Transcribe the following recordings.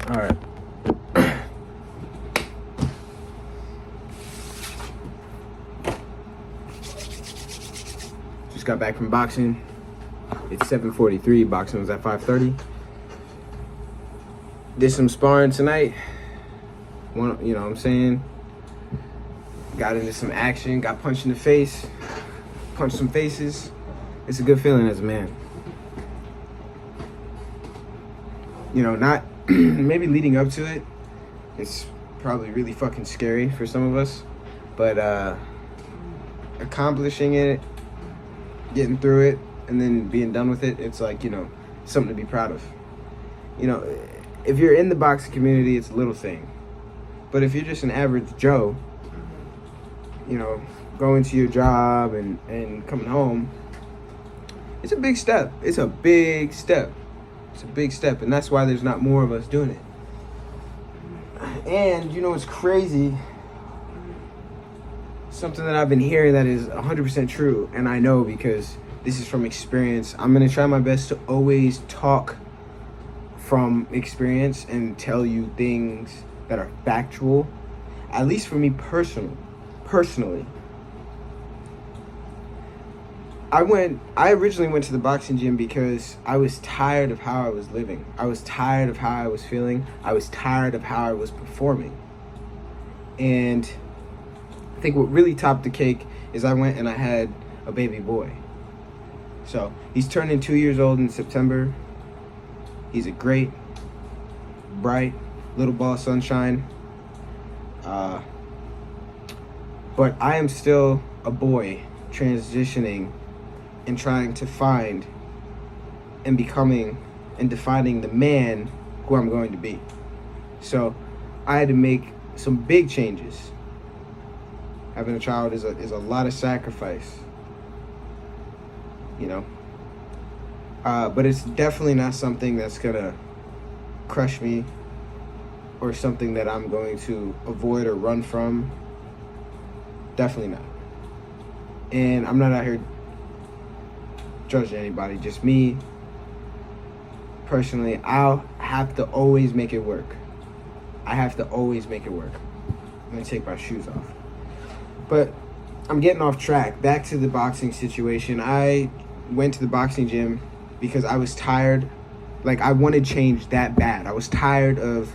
All right. Just got back from boxing. It's 7:43. Boxing was at 5:30. Did some sparring tonight. You know what I'm saying? Got into some action. Got punched in the face. Punched some faces. It's a good feeling as a man. You know, not maybe leading up to it, it's probably really fucking scary for some of us, but accomplishing it, getting through it, and then being done with it, it's like, you know, something to be proud of. You know, if you're in the boxing community, it's a little thing, but if you're just an average Joe, you know, going to your job and coming home, it's a big step. It's a big step. It's a big step, and that's why there's not more of us doing it. And you know what's crazy? Something that I've been hearing that is 100% true, and I know because this is from experience. I'm going to try my best to always talk from experience and tell you things that are factual, at least for me personally. I originally went to the boxing gym because I was tired of how I was living. I was tired of how I was feeling. I was tired of how I was performing. And I think what really topped the cake is I went and I had a baby boy. So he's turning 2 years old in September. He's a great, bright little ball of sunshine. But I am still a boy transitioning and trying to find and becoming and defining the man who I'm going to be. So I had to make some big changes. Having a child is a lot of sacrifice, you know. But it's definitely not something that's gonna crush me or something that I'm going to avoid or run from. Definitely not. And I'm not out here judging anybody, just me personally. I'll have to always make it work. I have to always make it work. I'm gonna take my shoes off. But I'm getting off track. Back to the boxing situation. I went to the boxing gym because I was tired. Like, I wanted change that bad. I was tired of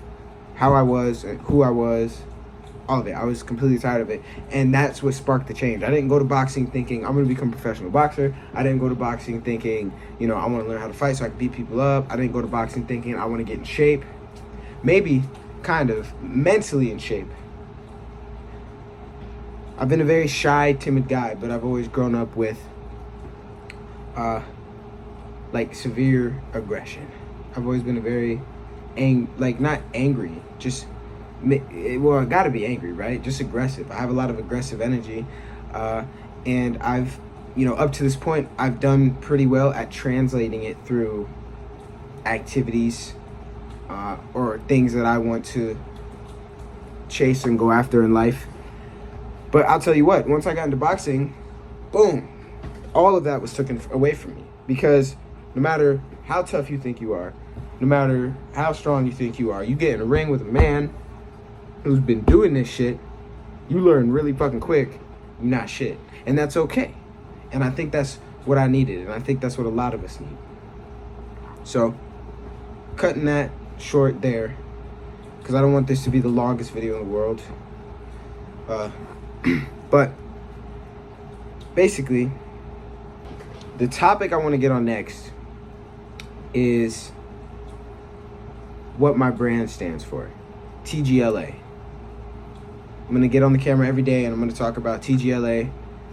how I was and who I was. All of it. I was completely tired of it. And that's what sparked the change. I didn't go to boxing thinking I'm going to become a professional boxer. I didn't go to boxing thinking, you know, I want to learn how to fight so I can beat people up. I didn't go to boxing thinking I want to get in shape. Maybe, kind of, mentally in shape. I've been a very shy, timid guy, but I've always grown up with, like, severe aggression. I've always been a very, not angry, just... well, I gotta be angry, right? Just aggressive. I have a lot of aggressive energy, and I've, you know, up to this point, I've done pretty well at translating it through activities or things that I want to chase and go after in life. But I'll tell you what, once I got into boxing, boom, all of that was taken away from me. Because no matter how tough you think you are, no matter how strong you think you are, you get in a ring with a man who's been doing this shit, you learn really fucking quick you're not shit. And that's okay. And I think that's what I needed, and I think that's what a lot of us need. So, cutting that short there, because I don't want this to be the longest video in the world. But, basically, the topic I want to get on next is what my brand stands for. TGLA. I'm going to get on the camera every day and I'm going to talk about TGLA.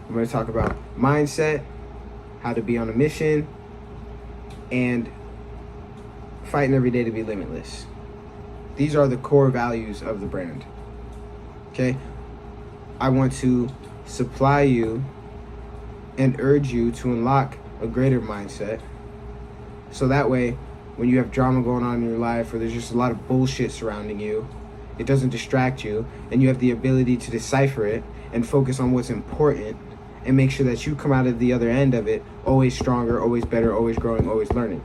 I'm going to talk about mindset, how to be on a mission, and fighting every day to be limitless. These are the core values of the brand. Okay? I want to supply you and urge you to unlock a greater mindset. So that way, when you have drama going on in your life or there's just a lot of bullshit surrounding you, it doesn't distract you, and you have the ability to decipher it and focus on what's important and make sure that you come out of the other end of it always stronger, always better, always growing, always learning.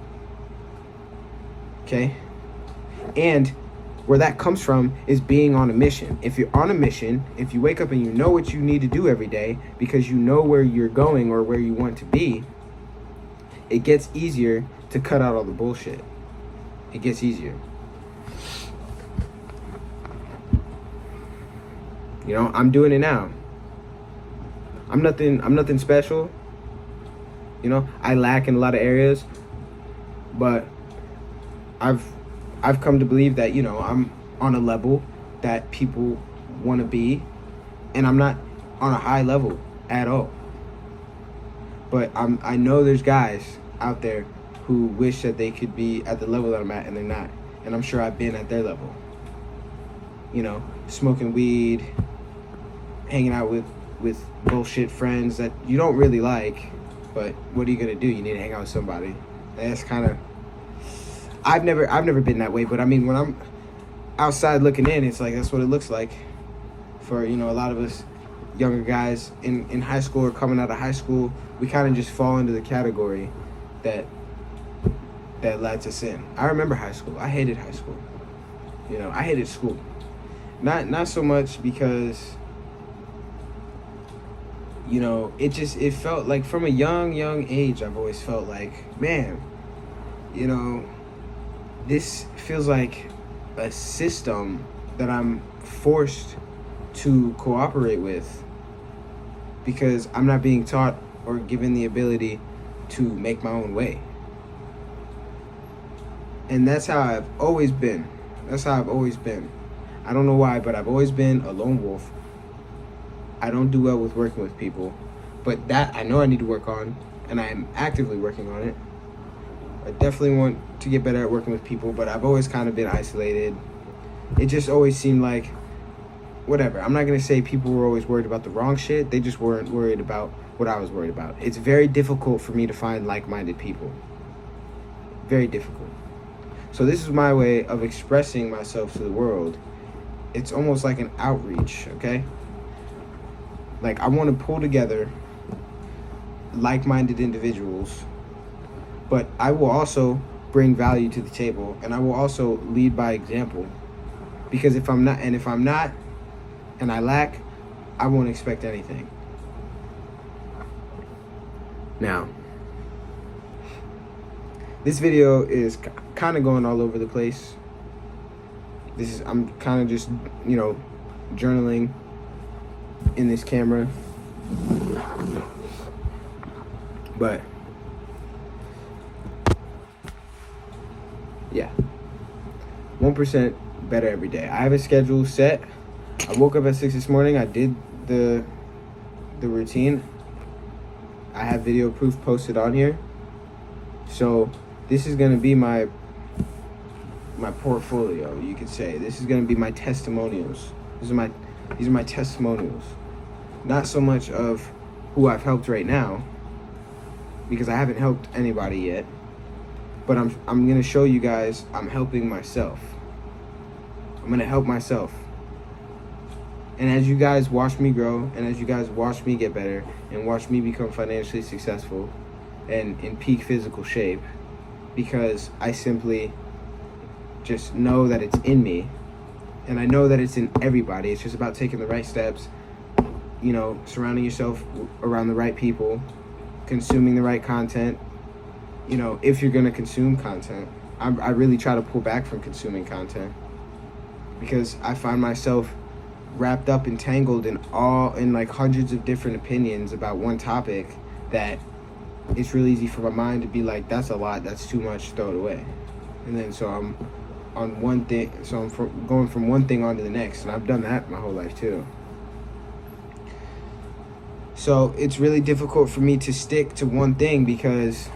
Okay? And where that comes from is being on a mission. If you're on a mission, if you wake up and you know what you need to do every day because you know where you're going or where you want to be, it gets easier to cut out all the bullshit. It gets easier. You know, I'm doing it now. I'm nothing special. You know, I lack in a lot of areas, but I've come to believe that, you know, I'm on a level that people want to be, and I'm not on a high level at all. But I know there's guys out there who wish that they could be at the level that I'm at, and they're not. And I'm sure I've been at their level. You know, smoking weed, hanging out with bullshit friends that you don't really like, but what are you gonna do? You need to hang out with somebody. That's kind of, I've never been that way, but I mean, when I'm outside looking in, it's like that's what it looks like for, you know, a lot of us younger guys in high school or coming out of high school. We kind of just fall into the category that lets us in. I remember high school. I hated high school. You know, I hated school. Not so much because, you know, it felt like from a young age, I've always felt like, man, you know, this feels like a system that I'm forced to cooperate with because I'm not being taught or given the ability to make my own way. And that's how I've always been. I don't know why, but I've always been a lone wolf. I don't do well with working with people, but that I know I need to work on, and I am actively working on it. I definitely want to get better at working with people, but I've always kind of been isolated. It just always seemed like, whatever. I'm not going to say people were always worried about the wrong shit. They just weren't worried about what I was worried about. It's very difficult for me to find like-minded people. Very difficult. So this is my way of expressing myself to the world. It's almost like an outreach, okay? Like, I want to pull together like-minded individuals, but I will also bring value to the table, and I will also lead by example. Because if I'm not, and I lack, I won't expect anything. Now, this video is kind of going all over the place. I'm kind of just, you know, journaling in this camera. But yeah, 1% better every day. I have a schedule set. I woke up at 6 this morning. I did the routine. I have video proof posted on here. So this is gonna be my portfolio, you could say. This is gonna be my testimonials. These are my testimonials. Not so much of who I've helped right now, because I haven't helped anybody yet. But I'm gonna show you guys I'm helping myself. I'm gonna help myself. And as you guys watch me grow, and as you guys watch me get better, and watch me become financially successful and in peak physical shape, because I simply just know that it's in me, and I know that it's in everybody. It's just about taking the right steps, you know, surrounding yourself around the right people, consuming the right content. You know, if you're gonna consume content, I really try to pull back from consuming content, because I find myself wrapped up and tangled in like hundreds of different opinions about one topic that it's really easy for my mind to be like, that's a lot, that's too much, throw it away. And then so I'm on one thing, so I'm going from one thing on to the next, and I've done that my whole life too. So it's really difficult for me to stick to one thing, because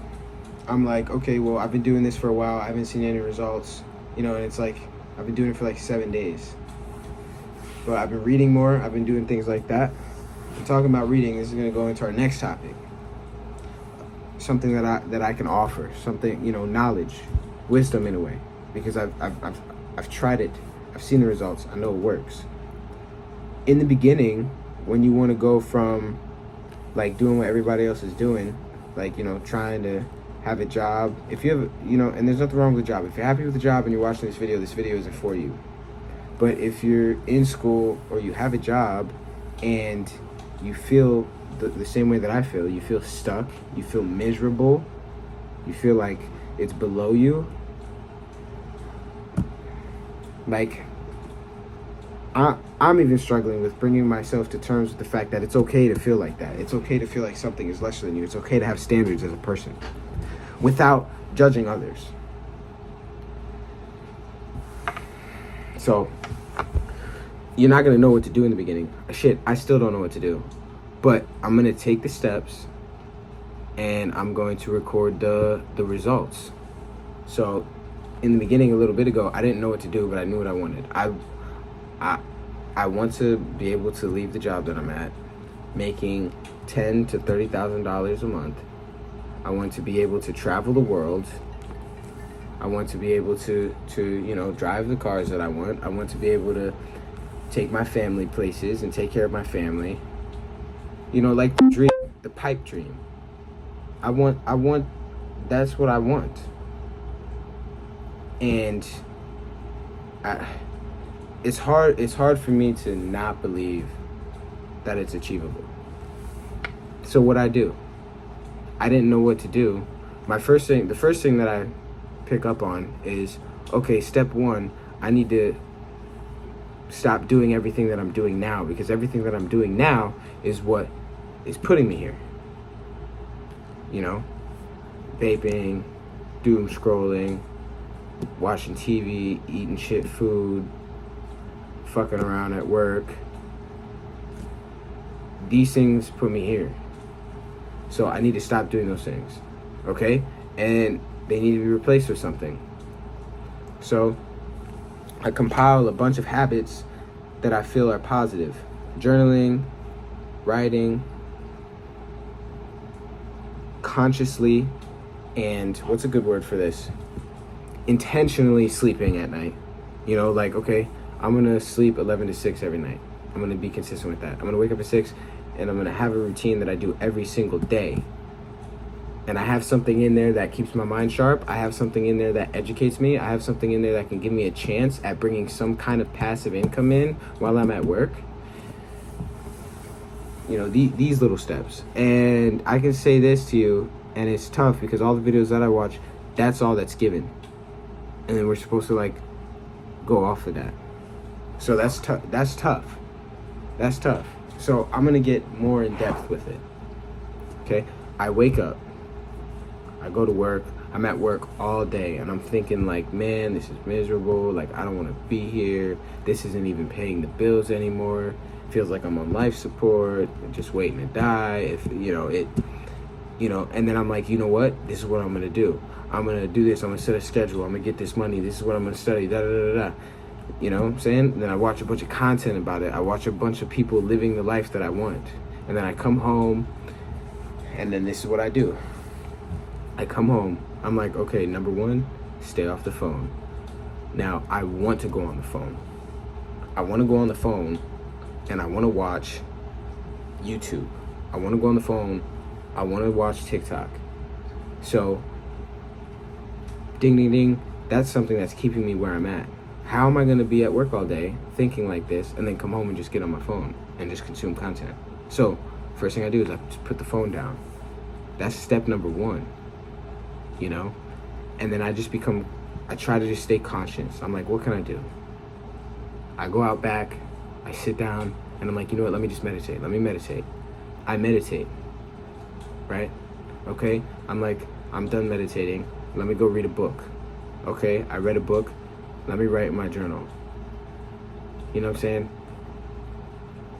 I'm like, okay, well, I've been doing this for a while, I haven't seen any results, you know, and it's like, I've been doing it for like 7 days. But I've been reading more, I've been doing things like that. And talking about reading, this is gonna go into our next topic. Something that I can offer, something, you know, knowledge, wisdom in a way, because I've tried it, I've seen the results, I know it works. In the beginning, when you want to go from like doing what everybody else is doing, like, you know, trying to have a job, if you have, you know, and there's nothing wrong with a job. If you're happy with the job and you're watching this video isn't for you. But if you're in school or you have a job and you feel the same way that I feel, you feel stuck, you feel miserable, you feel like it's below you, like, I'm even struggling with bringing myself to terms with the fact that it's okay to feel like that. It's okay to feel like something is lesser than you. It's okay to have standards as a person without judging others. So, you're not going to know what to do in the beginning. Shit, I still don't know what to do. But I'm going to take the steps and I'm going to record the results. So, in the beginning, a little bit ago, I didn't know what to do, but I knew what I wanted. I want to be able to leave the job that I'm at, making $10,000 to $30,000 a month. I want to be able to travel the world. I want to be able to drive the cars that I want. I want to be able to take my family places and take care of my family. Like the dream, the pipe dream. I want, that's what I want. And it's hard for me to not believe that it's achievable. So what I do, I didn't know what to do. The first thing that I pick up on is, okay, step one, I need to stop doing everything that I'm doing now, because everything that I'm doing now is what is putting me here. Vaping, doom scrolling, watching TV, eating shit food, fucking around at work. These things put me here. So I need to stop doing those things. Okay? And they need to be replaced with something. So I compile a bunch of habits that I feel are positive. Journaling, writing, consciously, and what's a good word for this? Intentionally sleeping at night. Okay, I'm gonna sleep 11 to 6 every night. I'm gonna be consistent with that. I'm gonna wake up at 6 and I'm gonna have a routine that I do every single day. And I have something in there that keeps my mind sharp. I have something in there that educates me. I have something in there that can give me a chance at bringing some kind of passive income in while I'm at work. These little steps. And I can say this to you, and it's tough because all the videos that I watch, that's all that's given. And then we're supposed to go off of that. So that's tough. That's tough. So I'm gonna get more in depth with it. Okay, I wake up, I go to work, I'm at work all day, and I'm thinking man, this is miserable. I don't want to be here. This isn't even paying the bills anymore. It feels like I'm on life support, just waiting to die. And then I'm like, you know what? This is what I'm gonna do. I'm gonna do this. I'm gonna set a schedule. I'm gonna get this money. This is what I'm gonna study. Da da da da. You know what I'm saying? And then I watch a bunch of content about it. I watch a bunch of people living the life that I want. And then I come home, and then this is what I do. I come home. I'm like, okay, number one, stay off the phone. Now, I want to go on the phone. I want to go on the phone, and I want to watch YouTube. I want to go on the phone. I want to watch TikTok. So, ding, ding, ding. That's something that's keeping me where I'm at. How am I going to be at work all day thinking like this and then come home and just get on my phone and just consume content? So, first thing I do is I just put the phone down. That's step number one, you know? And then I try to just stay conscious. I'm like, what can I do? I go out back, I sit down, and I'm like, you know what, let me just meditate. Let me meditate. I meditate, right? Okay? I'm like, I'm done meditating. Let me go read a book. Okay? I read a book. Let me write in my journal. You know what I'm saying?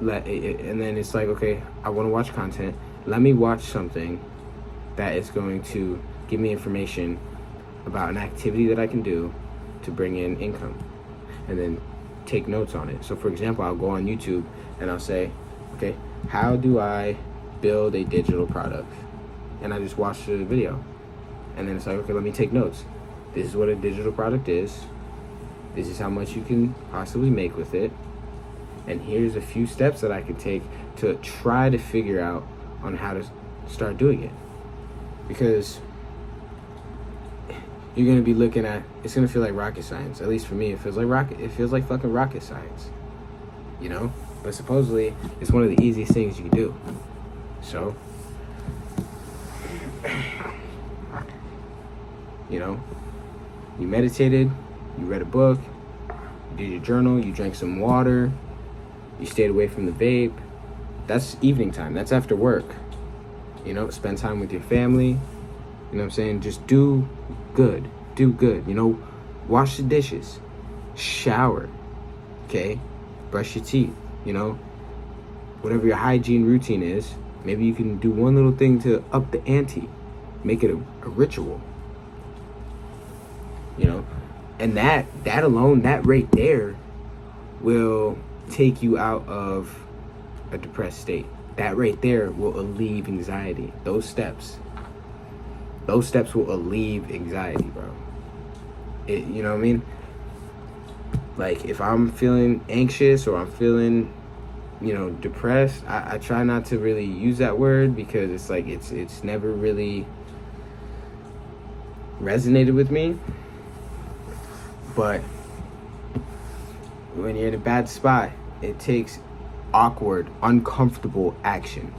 And then it's like, okay, I want to watch content. Let me watch something that is going to give me information about an activity that I can do to bring in income. And then take notes on it. So for example, I'll go on YouTube and I'll say, okay, how do I build a digital product? And I just watch the video. And then it's like, okay, let me take notes. This is what a digital product is. This is how much you can possibly make with it. And here's a few steps that I can take to try to figure out on how to start doing it. Because, you're gonna be looking at, it's gonna feel like rocket science. At least for me, it feels like fucking rocket science, you know? But supposedly, it's one of the easiest things you can do. So, you know, you meditated, you read a book, you did your journal, you drank some water, you stayed away from the vape. That's evening time. That's after work. You know, spend time with your family. You know what I'm saying? Just do good. Do good. You know, wash the dishes. Shower. Okay? Brush your teeth. You know? Whatever your hygiene routine is, maybe you can do one little thing to up the ante. Make it a ritual. You know? And that alone, that right there will take you out of a depressed state. That right there will alleviate anxiety. Those steps will alleviate anxiety, bro. You know what I mean? Like, if I'm feeling anxious or I'm feeling, you know, depressed, I try not to really use that word, because it's like it's never really resonated with me. But when you're in a bad spot, it takes awkward, uncomfortable action.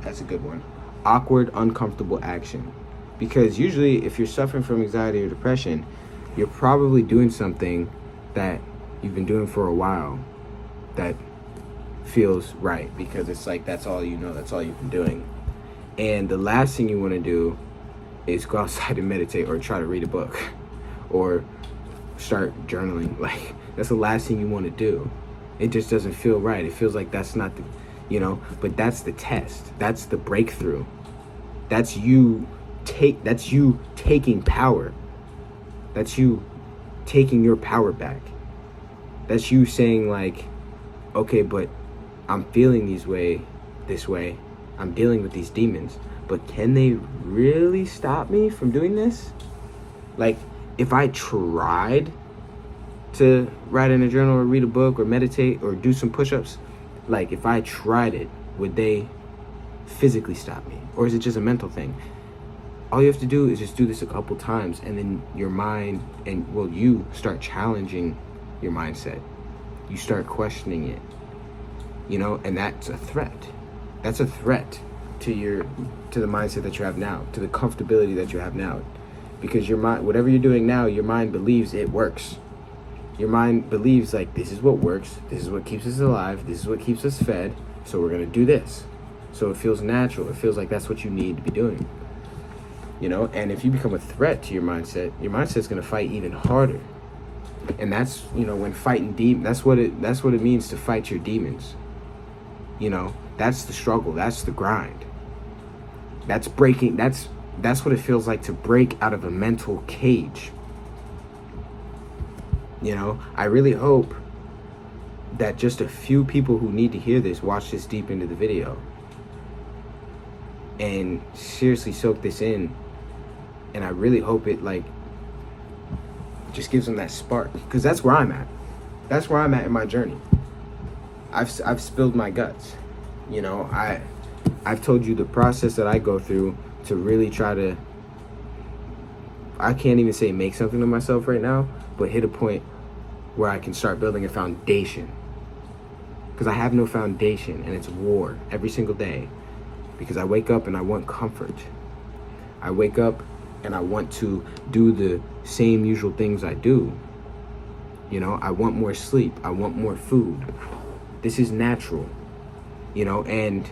That's a good one. Awkward, uncomfortable action. Because usually if you're suffering from anxiety or depression, you're probably doing something that you've been doing for a while that feels right, because it's like that's all you know, that's all you've been doing. And the last thing you want to do is go outside and meditate or try to read a book or start journaling. Like, that's the last thing you want to do. It just doesn't feel right. It feels like that's not the, you know, but that's the test. That's the breakthrough. That's you taking power. That's you taking your power back. That's you saying, like, okay, but I'm feeling this way. I'm dealing with these demons, but can they really stop me from doing this? Like, if I tried to write in a journal or read a book or meditate or do some push-ups, like, if I tried it, would they physically stop me? Or is it just a mental thing? All you have to do is just do this a couple times, and then your mind you start challenging your mindset. You start questioning it, you know, and that's a threat. That's a threat to the mindset that you have now, to the comfortability that you have now. Because your mind, whatever you're doing now, your mind believes it works. Your mind believes, like, this is what works, this is what keeps us alive, this is what keeps us fed, so we're gonna do this. So it feels natural. It feels like that's what you need to be doing. You know, and if you become a threat to your mindset's gonna fight even harder. And that's, you know, when fighting that's what it means to fight your demons. You know, that's the struggle, that's the grind. That's breaking, that's what it feels like to break out of a mental cage. You know, I really hope that just a few people who need to hear this watch this deep into the video and seriously soak this in. And I really hope it, like, just gives them that spark, because that's where I'm at. That's where I'm at in my journey. I've spilled my guts. You know, I've told you the process that I go through to really try to, I can't even say make something of myself right now, but hit a point where I can start building a foundation. Because I have no foundation, and it's war every single day. Because I wake up and I want comfort. I wake up and I want to do the same usual things I do. You know, I want more sleep. I want more food. This is natural. You know, and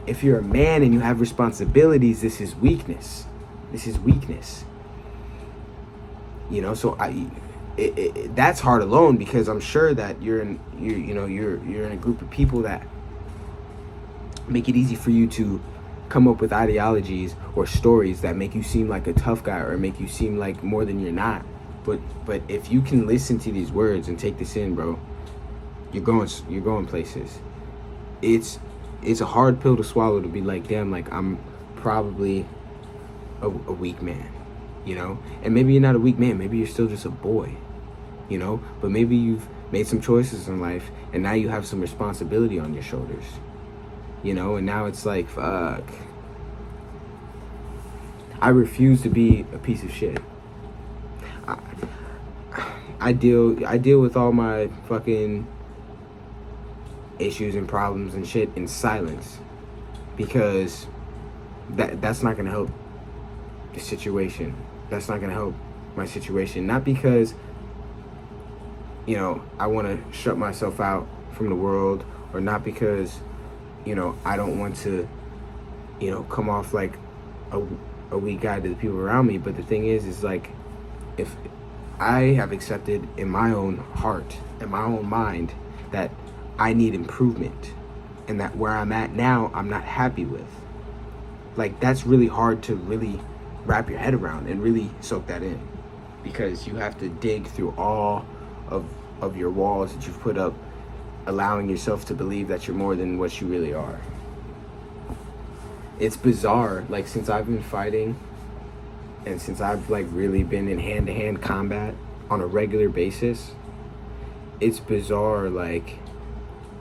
if you're a man and you have responsibilities, this is weakness. This is weakness. You know, so that's hard alone, because I'm sure that you're in a group of people that make it easy for you to come up with ideologies or stories that make you seem like a tough guy or make you seem like more than you're not. But if you can listen to these words and take this in, bro, you're going places. It's a hard pill to swallow, to be like, damn, like, I'm probably a weak man, you know? And maybe you're not a weak man, maybe you're still just a boy, you know? But maybe you've made some choices in life, and now you have some responsibility on your shoulders, you know? And now it's like, fuck, I refuse to be a piece of shit. I, I deal with all my fucking issues and problems and shit in silence, because that's not gonna help the situation. That's not gonna help my situation. Not because, you know, I want to shut myself out from the world, or not because, you know, I don't want to, you know, come off like a weak guy to the people around me. But the thing is like, if I have accepted in my own heart and my own mind that I need improvement, and that where I'm at now I'm not happy with, like, that's really hard to really wrap your head around and really soak that in, because you have to dig through all of your walls that you've put up, allowing yourself to believe that you're more than what you really are. It's bizarre, like, since I've been fighting, and since I've like really been in hand-to-hand combat on a regular basis, it's bizarre, like,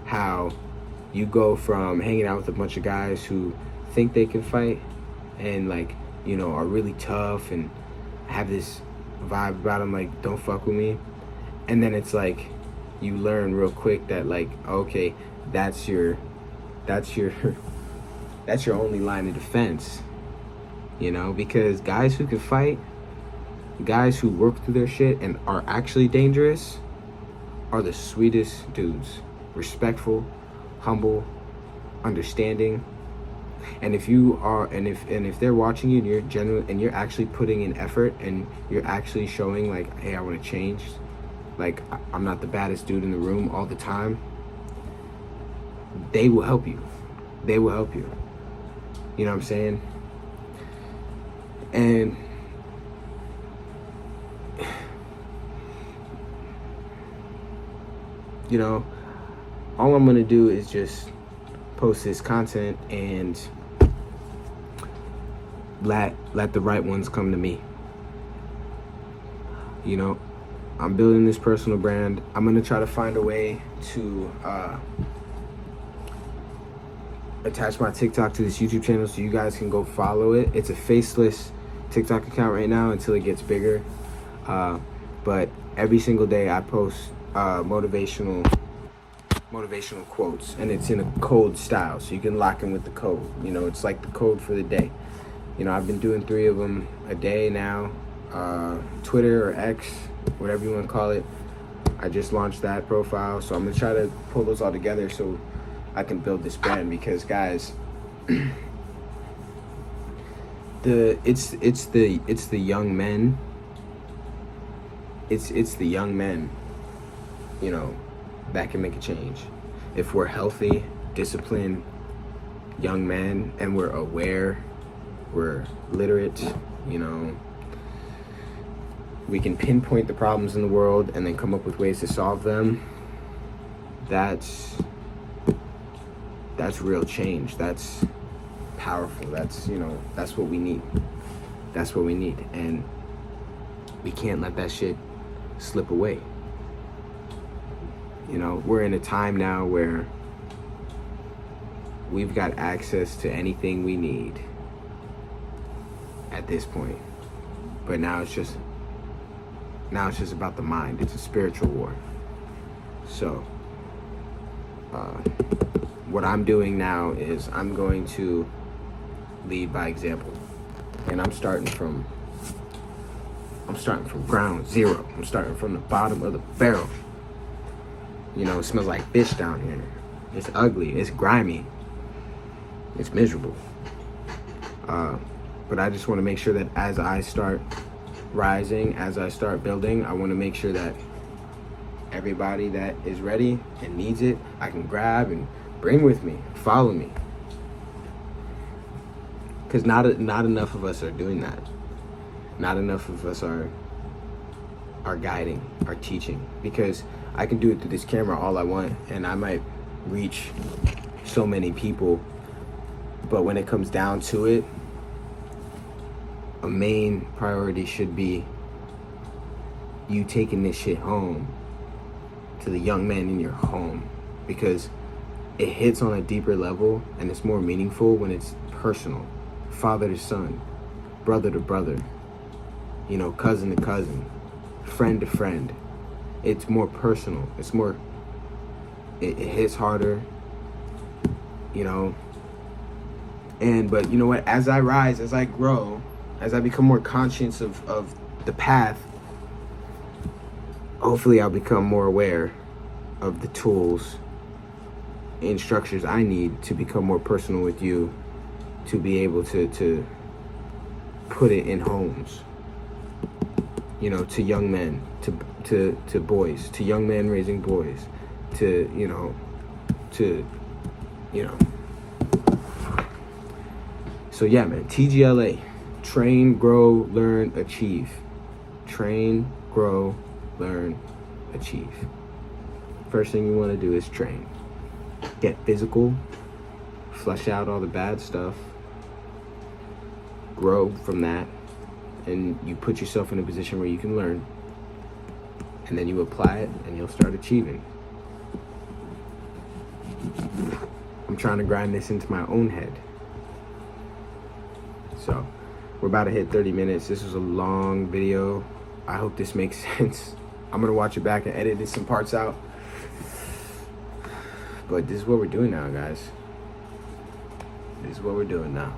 how you go from hanging out with a bunch of guys who think they can fight and, like, you know, are really tough and have this vibe about them, like, don't fuck with me. And then it's like, you learn real quick that, like, okay, that's your only line of defense, you know, because guys who can fight, guys who work through their shit and are actually dangerous, are the sweetest dudes. Respectful, humble, understanding. And if you are, and if they're watching you and you're genuine and you're actually putting in effort and you're actually showing, like, hey, I want to change, like, I'm not the baddest dude in the room all the time, they will help you. They will help you. You know what I'm saying? And you know, all I'm gonna do is just post this content and let the right ones come to me. You know, I'm building this personal brand. I'm gonna try to find a way to attach my TikTok to this YouTube channel so you guys can go follow it. It's a faceless TikTok account right now until it gets bigger. But every single day I post motivational quotes, and it's in a code style, so you can lock in with the code. You know, it's like the code for the day. You know, I've been doing 3 of them a day now. Twitter or X, whatever you want to call it. I just launched that profile, so I'm gonna try to pull those all together so I can build this brand. Because, guys, it's the young men. It's the young men, you know, that can make a change. If we're healthy, disciplined young men, and we're aware, we're literate, you know, we can pinpoint the problems in the world and then come up with ways to solve them. That's real change. That's powerful. That's, you know, that's what we need. That's what we need. And we can't let that shit slip away. You know, we're in a time now where we've got access to anything we need at this point. But now it's just about the mind. It's a spiritual war. So what I'm doing now is I'm going to lead by example. And I'm starting from ground zero. I'm starting from the bottom of the barrel. You know, it smells like fish down here. It's ugly. It's grimy. It's miserable. But I just want to make sure that as I start rising, as I start building, I want to make sure that everybody that is ready and needs it, I can grab and bring with me, follow me. Because not enough of us are doing that. Not enough of us are guiding, are teaching. Because I can do it through this camera all I want, and I might reach so many people, but when it comes down to it, a main priority should be you taking this shit home to the young man in your home, because it hits on a deeper level and it's more meaningful when it's personal, father to son. brother to brother, you know, cousin to cousin, friend to friend. It's more personal. It hits harder, you know. But you know what? As I rise, as I grow, as I become more conscious of the path, hopefully I'll become more aware of the tools and structures I need to become more personal with you, to be able to put it in homes, you know, to young men, to boys, to young men raising boys, to, you know. So yeah, man, TGLA, train, grow, learn, achieve. Train, grow, learn, achieve. First thing you want to do is train. Get physical, flush out all the bad stuff, grow from that, and you put yourself in a position where you can learn, and then you apply it and you'll start achieving. I'm trying to grind this into my own head. So we're about to hit 30 minutes. This was a long video. I hope this makes sense. I'm gonna watch it back and edit some parts out. But this is what we're doing now, guys. This is what we're doing now.